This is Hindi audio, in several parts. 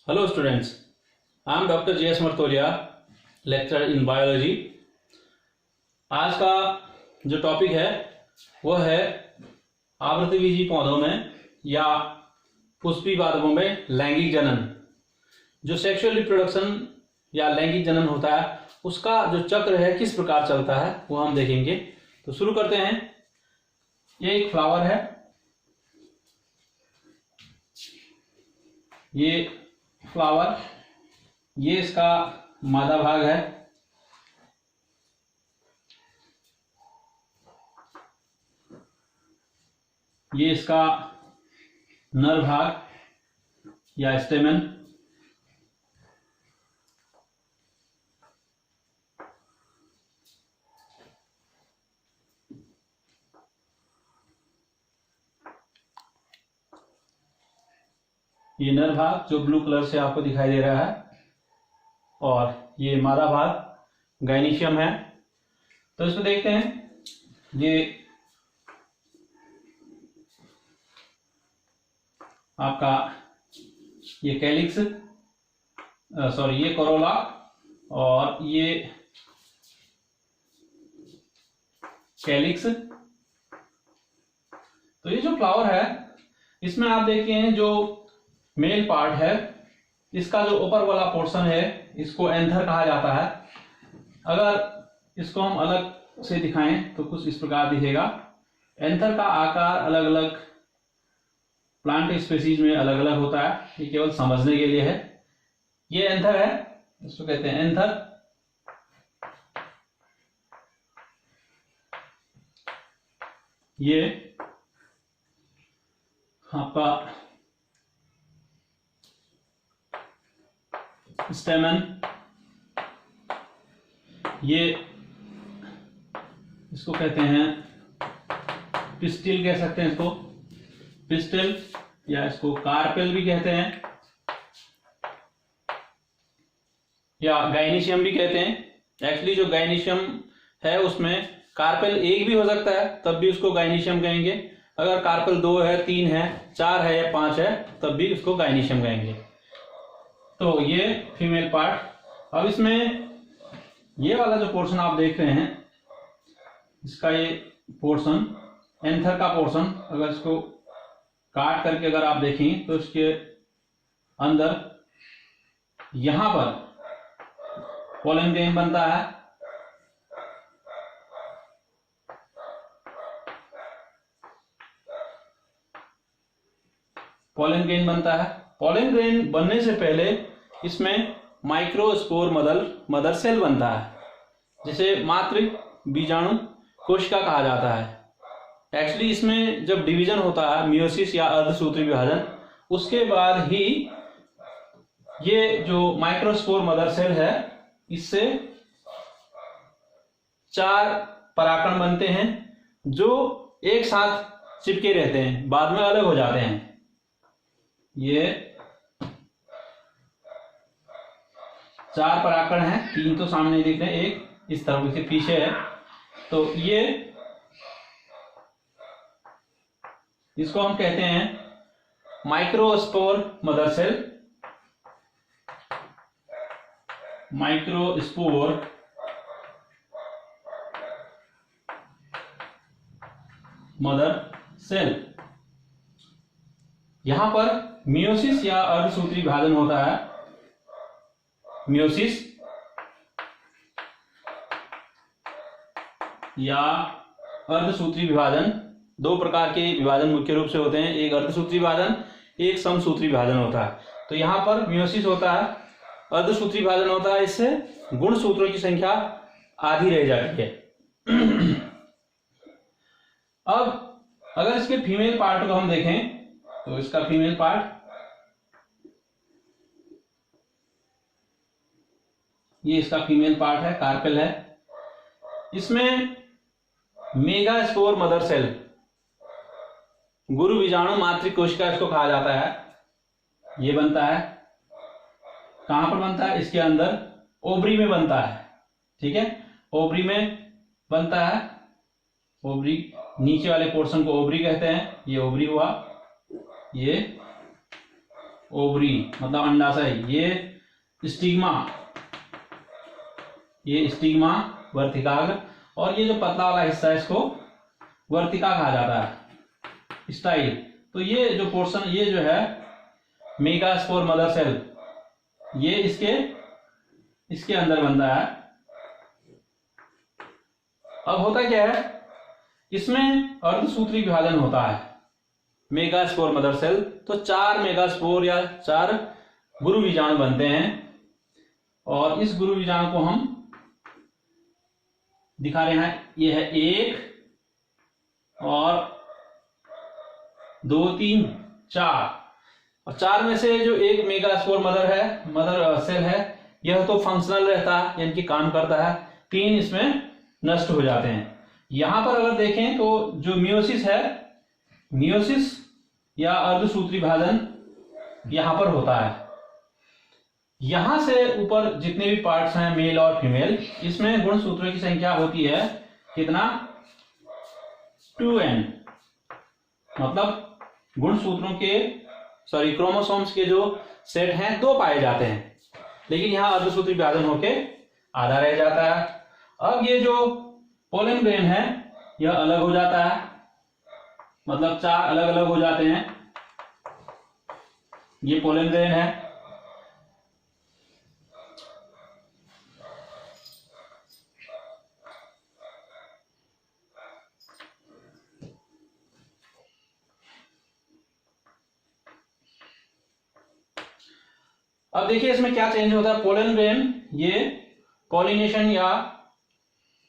Hello students, I am Dr. J.S. Martolia, lecturer in biology. आज का जो टॉपिक है वह है आवृतबीजी पौधों में या पुष्पी पादपों में लैंगिक जनन। जो सेक्सुअल रिप्रोडक्शन या लैंगिक जनन होता है उसका जो चक्र है किस प्रकार चलता है वो हम देखेंगे। तो शुरू करते हैं। ये एक फ्लावर है, ये फ्लावर, ये इसका मादा भाग है। ये इसका नर भाग या स्टेमन। ये नर भाग जो ब्लू कलर से आपको दिखाई दे रहा है, और ये मादा भाग गाइनीशियम है। तो इसको देखते हैं। ये आपका ये कैलिक्स, ये कोरोला, और ये कैलिक्स। तो ये जो फ्लावर है इसमें आप देखिए जो मेल पार्ट है, इसका जो ऊपर वाला पोर्शन है इसको एंथर कहा जाता है। अगर इसको हम अलग से दिखाएं तो कुछ इस प्रकार दिखेगा। एंथर का आकार अलग अलग प्लांट स्पीशीज में अलग अलग होता है, ये केवल समझने के लिए है। ये एंथर है, इसको कहते हैं एंथर। ये आपका स्टेमन, ये इसको कहते हैं पिस्टिल, कह सकते हैं इसको पिस्टिल, या इसको कार्पेल भी कहते हैं, या गाइनीशियम भी कहते हैं। एक्चुअली जो गाइनीशियम है उसमें कार्पेल एक भी हो सकता है, तब भी उसको गाइनीशियम कहेंगे। अगर कार्पेल 2 है, 3 है, 4 है या 5 है, तब भी उसको गाइनीशियम कहेंगे। तो ये फीमेल पार्ट। अब इसमें ये वाला जो पोर्शन आप देख रहे हैं, इसका ये पोर्शन एंथर का पोर्शन, अगर इसको काट करके अगर आप देखें तो इसके अंदर यहां पर पोलन ग्रेन बनता है। पोलन ग्रेन बनता है। पोलन ग्रेन बनने से पहले इसमें माइक्रोस्पोर मदर सेल बनता है, जिसे मातृ बीजाणु कोशिका कहा जाता है। एक्चुअली इसमें जब डिवीजन होता है, मियोसिस या अर्धसूत्री विभाजन, उसके बाद ही ये जो माइक्रोस्पोर मदर सेल है इससे 4 परागकण बनते हैं जो एक साथ चिपके रहते हैं, बाद में अलग हो जाते हैं। ये 4 परागकण हैं, 3 तो सामने दिख रहे हैं, एक इस तरफ से पीछे है। तो ये इसको हम कहते हैं microspore mother cell. Microspore mother cell. यहां पर मियोसिस या अर्धसूत्री विभाजन होता है। मियोसिस या अर्धसूत्री विभाजन, 2 प्रकार के विभाजन मुख्य रूप से होते हैं। एक अर्धसूत्री विभाजन, एक समसूत्री विभाजन होता है। तो यहां पर मियोसिस होता है, अर्धसूत्री विभाजन होता है, इससे गुणसूत्रों की संख्या आधी रह जाती है। अब अगर इसके फीमेल पार्ट को हम देखें तो इसका फीमेल पार्ट, ये इसका फीमेल पार्ट है, कार्पेल है। इसमें मेगास्पोर मदर सेल, गुरु बीजाणु मातृ कोशिका इसको कहा जाता है, ये बनता है। कहां पर बनता है? इसके अंदर ओवरी में बनता है। ठीक है, ओवरी में बनता है। ओवरी, नीचे वाले पोर्शन को ओवरी कहते हैं। ये ओवरी हुआ, ये ओवरी मतलब अंडाशय, ये स्टिग्मा वर्तिकाग्र, और ये जो पतला वाला हिस्सा है इसको वर्तिका कहा जाता है, स्टाइल। तो ये जो पोर्शन, ये जो है मेगास्पोर मदर सेल, ये इसके अंदर बनता है। अब होता क्या है, इसमें अर्धसूत्री विभाजन होता है मेगास्पोर मदर सेल। तो 4 मेगास्पोर या 4 गुरु बीजाणु बनते हैं, और इस गुरु बीजाणु को हम दिखा रहे हैं। ये है 1 और 2 3 4, और 4 में से जो एक मेगास्पोर मदर सेल है, यह तो फंक्शनल रहता है, यानी कि काम करता है। 3 इसमें नष्ट हो जाते हैं। यहां पर अगर देखें तो जो मियोसिस है, मियोसिस या अर्धसूत्री विभाजन यहां पर होता है। यहां से ऊपर जितने भी पार्ट्स हैं मेल और फीमेल, इसमें गुणसूत्रों की संख्या होती है कितना, 2n। मतलब गुणसूत्रों के क्रोमोसोम्स के जो सेट हैं 2 पाए जाते हैं, लेकिन यहां अर्धसूत्री विभाजन होके आधा रह जाता है। अब ये जो पोलन ग्रेन है यह अलग हो जाता है, मतलब 4 अलग अलग हो जाते हैं। ये पोलन ग्रेन है, अब देखिए इसमें क्या चेंज होता है। पोलन ग्रेन ये पॉलिनेशन या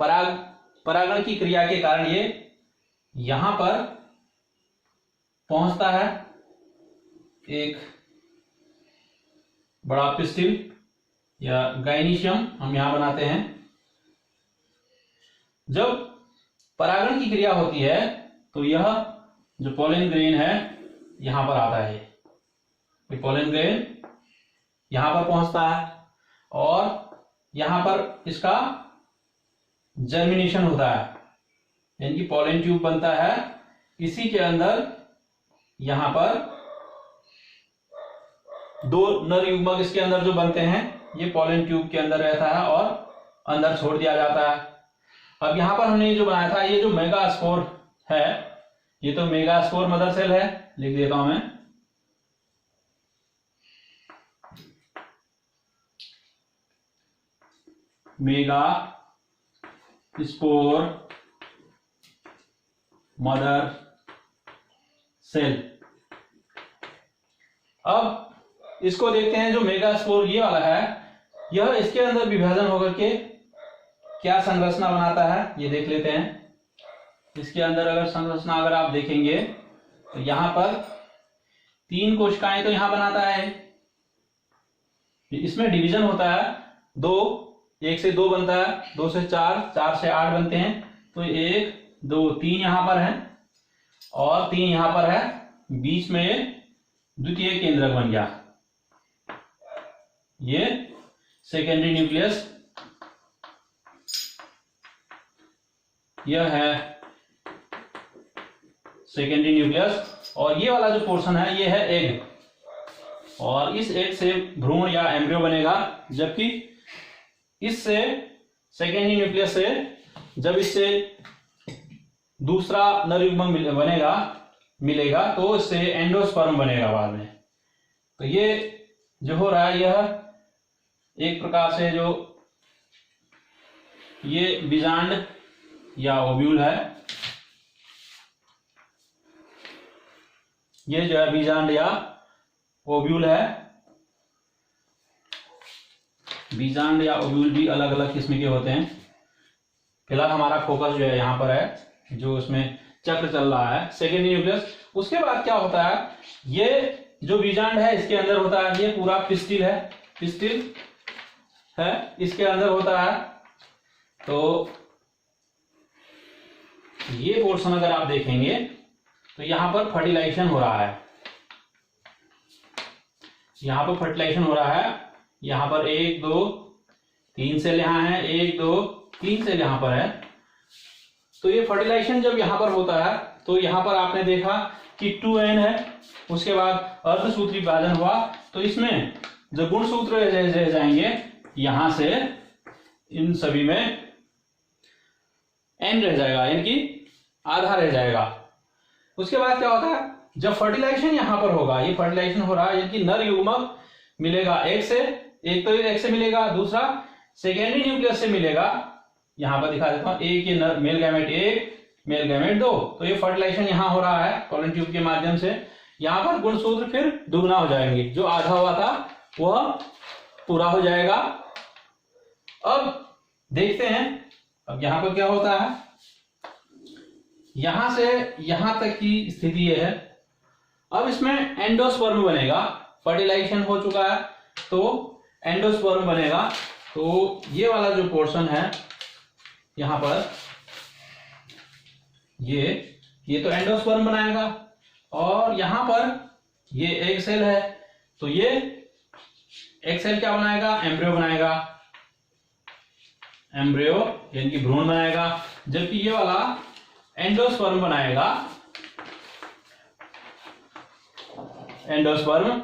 परागण की क्रिया के कारण ये यहां पर पहुंचता है, एक बड़ा पिस्टिल या गाइनीशियम हम यहां बनाते हैं। जब परागण की क्रिया होती है तो यह जो पोलन ग्रेन है यहां पर आता है, ये पोलन ग्रेन यहां पर पहुंचता है, और यहां पर इसका जर्मिनेशन होता है, यानी कि पोलन ट्यूब बनता है। इसी के अंदर यहां पर 2 नर युग्मक इसके अंदर जो बनते हैं, ये पोलन ट्यूब के अंदर रहता है और अंदर छोड़ दिया जाता है। अब यहां पर हमने जो बनाया था, ये जो मेगास्पोर है, ये तो मेगास्पोर मदर सेल है, लिख देता हूं मैं। Megaspore mother cell. अब इसको देखते हैं, जो मेगा स्पोर ये वाला है, यह इसके अंदर विभाजन होकर के क्या संरचना बनाता है ये देख लेते हैं। इसके अंदर अगर संरचना अगर आप देखेंगे तो यहां पर 3 कोशिकाएं तो यहां बनाता है, इसमें डिवीजन होता है 2, 1 से 2 बनता है, 2 से 4, 4 से 8 बनते हैं। तो 1 2 3 यहां पर है और 3 यहां पर है, बीच में द्वितीय केंद्रक बन गया, ये सेकेंडरी न्यूक्लियस। यह है सेकेंडरी न्यूक्लियस, और ये वाला जो पोर्शन है ये है एग, और इस एग से भ्रूण या एम्ब्रियो बनेगा। जबकि इससे सेकेंडरी न्यूक्लियस से जब इससे दूसरा नर युग्मक मिलेगा तो इससे एंडोस्पर्म बनेगा बाद में। तो ये जो हो रहा है, यह एक प्रकार से जो ये बीजांड या ओव्यूल है, ये जो है बीजांड या ओव्यूल है। बीजांड या ओव्यूल भी अलग अलग किस्म के होते हैं। फिलहाल हमारा फोकस जो है यहाँ पर है, जो इसमें चक्र चल रहा है सेकेंडरी न्यूक्लियस। उसके बाद क्या होता है, ये जो बीजांड है इसके अंदर होता है, ये पूरा पिस्टिल है इसके अंदर होता है। तो ये पोर्शन अगर आप देखेंगे तो यहां पर फर्टिलाइजेशन हो रहा है, यहां पर फर्टिलाइजेशन हो रहा है। यहां पर 1 2 3 सेल यहां है, 1 2 3 सेल यहां पर है। तो ये फर्टिलाइजेशन जब यहां पर होता है तो यहां पर आपने देखा कि 2n है, उसके बाद अर्धसूत्री विभाजन हुआ, तो इसमें जो गुणसूत्र रह जाएंगे यहां से इन सभी में n रह जाएगा, यानी कि आधा रह जाएगा। उसके बाद क्या होता है, जब फर्टिलाइजेशन यहां पर होगा, ये फर्टिलाइजेशन हो रहा है, यानी कि नर युग्मक मिलेगा एक से, एक तो एक से मिलेगा, दूसरा सेकेंडरी न्यूक्लियस से मिलेगा। यहां पर दिखा देता हूं, एक ये मेल गैमेट 1, मेल गैमेट 2, तो ये फर्टिलाइजेशन यहां हो रहा है पोलन ट्यूब के माध्यम से। यहां पर गुणसूत्र फिर दुगना हो जाएंगे, जो आधा हुआ था वह पूरा हो जाएगा। अब देखते हैं अब यहां पर क्या होता है। यहां से यहां तक की स्थिति यह है। अब इसमें एंडोस्पर्म बनेगा, फर्टिलाइजेशन हो चुका है तो एंडोस्पर्म बनेगा। तो ये वाला जो पोर्शन है यहां पर, ये तो एंडोस्पर्म बनाएगा, और यहां पर ये एग सेल है, तो ये एग सेल क्या बनाएगा, एम्ब्रियो बनाएगा, एम्ब्रियो यानी कि भ्रूण बनाएगा। जबकि ये वाला एंडोस्पर्म बनाएगा, एंडोस्पर्म।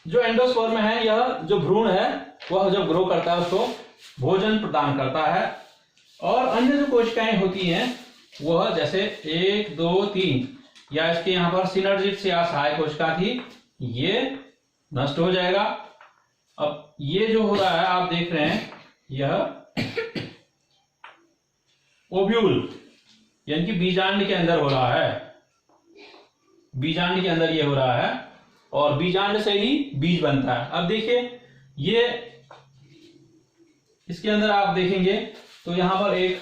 जो एंडोस्पर्म है, यह जो भ्रूण है वह जब ग्रो करता है उसको भोजन प्रदान करता है, और अन्य जो कोशिकाएं होती हैं वह जैसे 1, 2, 3 या इसके यहां पर सिनर्जिट या सहायक कोशिका थी, ये नष्ट हो जाएगा। अब ये जो हो रहा है आप देख रहे हैं, यह ओव्यूल यानी कि बीजांड के अंदर हो रहा है, बीजांड के अंदर ये हो रहा है, और बीजांड से ही बीज बनता है। अब देखिए ये इसके अंदर आप देखेंगे तो यहां पर एक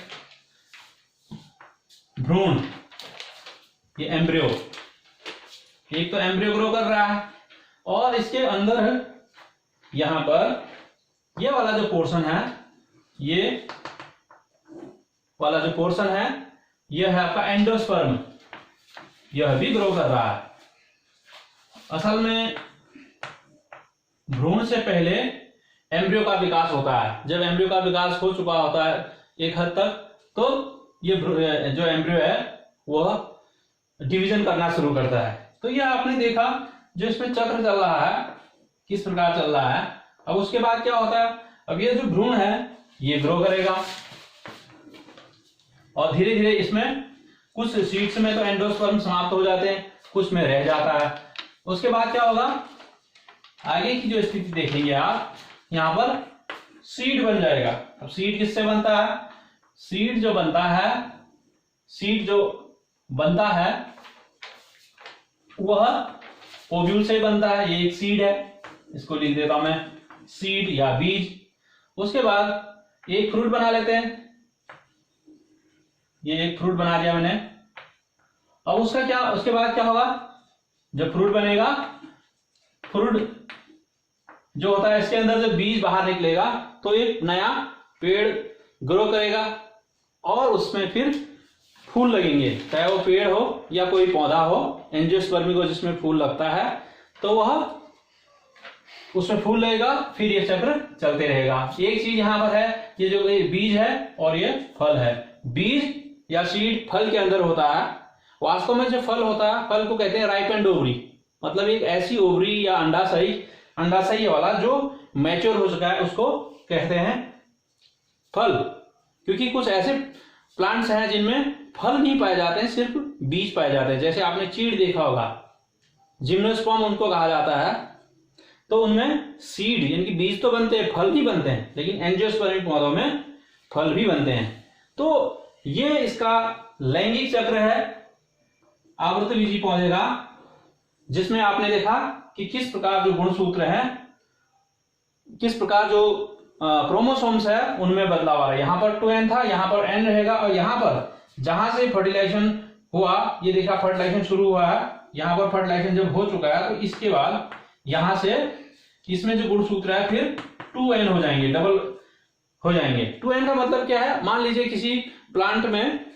भ्रूण, ये एम्ब्रियो, एक तो एम्ब्रियो ग्रो कर रहा है, और इसके अंदर यहां पर ये वाला जो पोर्शन है, ये वाला जो पोर्शन है यह है आपका एंडोस्पर्म, यह भी ग्रो कर रहा है। असल में भ्रूण से पहले एम्ब्रियो का विकास होता है। जब एम्ब्रियो का विकास हो चुका होता है एक हद तक, तो ये जो एम्ब्रियो है वह डिवीजन करना शुरू करता है। तो यह आपने देखा जो इसमें चक्र चल रहा है किस प्रकार चल रहा है। अब उसके बाद क्या होता है, अब ये जो भ्रूण है ये ग्रो करेगा, और धीरे धीरे इसमें कुछ सीड्स में तो एंडोस्पर्म समाप्त हो जाते हैं, कुछ में रह जाता है। उसके बाद क्या होगा, आगे की जो स्थिति देखेंगे आप, यहां पर सीड बन जाएगा। अब सीड किससे बनता है, सीड जो बनता है वह ओव्यूल से बनता है। ये एक सीड है, इसको लिख देता हूं मैं, सीड या बीज। उसके बाद एक फ्रूट बना लेते हैं, ये एक फ्रूट बना दिया मैंने। अब उसके बाद क्या होगा, जब फ्रूट बनेगा, फ्रूट जो होता है इसके अंदर जब बीज बाहर निकलेगा तो एक नया पेड़ ग्रो करेगा, और उसमें फिर फूल लगेंगे, चाहे वो पेड़ हो या कोई पौधा हो। एंजियोस्पर्मी को जिसमें फूल लगता है तो वह उसमें फूल लगेगा, फिर ये चक्र चलते रहेगा। एक चीज यहां पर है, ये जो बीज है और ये फल है। बीज या सीड फल के अंदर होता है। वास्तव में जो फल होता है, फल को कहते हैं राइपेंड ओवरी, मतलब एक ऐसी ओवरी या अंडाशय वाला जो मैच्योर हो चुका है उसको कहते हैं फल। क्योंकि कुछ ऐसे प्लांट्स हैं जिनमें फल नहीं पाए जाते हैं, सिर्फ बीज पाए जाते हैं। जैसे आपने चीड़ देखा होगा, जिम्नोस्पर्म उनको कहा जाता है, तो उनमें सीड यानी कि बीज तो बनते हैं, फल भी बनते हैं, लेकिन एंजियोस्पर्मिक पौधों में फल भी बनते हैं। तो ये इसका लैंगिक चक्र है आवृतबीजी पौधे का, जिसमें आपने देखा कि किस प्रकार जो गुणसूत्र है, किस प्रकार जो क्रोमोसोम्स है उनमें बदलाव आ रहा है। यहां पर 2n था, यहां पर n रहेगा, और यहां पर जहां से फर्टिलाइजेशन हुआ, ये देखा फर्टिलाइजेशन शुरू हुआ है, यहां पर फर्टिलाइजेशन जब हो चुका है तो इसके बाद यहां से इसमें जो गुणसूत्र है फिर 2n हो जाएंगे, डबल हो जाएंगे। 2n का मतलब क्या है, मान लीजिए किसी प्लांट में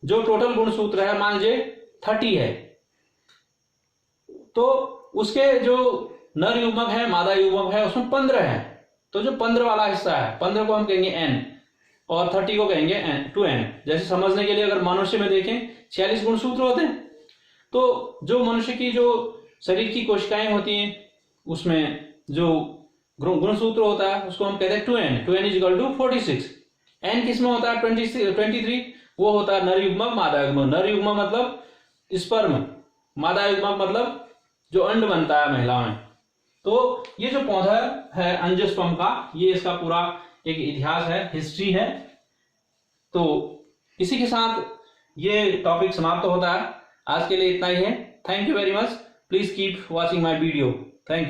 जो टोटल गुणसूत्र है मान लीजिए 30 है, तो उसके जो नर युग्मक है मादा युग्मक है उसमें 15 है। तो जो 15 वाला हिस्सा है, 15 को हम कहेंगे n और 30 को कहेंगे 2n। जैसे समझने के लिए अगर मनुष्य में देखें 46 गुणसूत्र होते हैं, तो जो मनुष्य की जो शरीर की कोशिकाएं होती हैं उसमें जो गुणसूत्र होता है उसको हम कहते हैं 2n, 2n is equal to 46। n किसमें होता है 23, वो होता है नर युग्मक मादा युग्मक। नर युग्मक मतलब स्पर्म, मादा युग्मक मतलब जो अंड बनता है महिला में। तो ये जो पौधा है अंजियोस्पर्म का, ये इसका पूरा एक इतिहास है, हिस्ट्री है। तो इसी के साथ ये टॉपिक समाप्त होता है। आज के लिए इतना ही है। Thank you very much. Please keep watching my video. Thank you.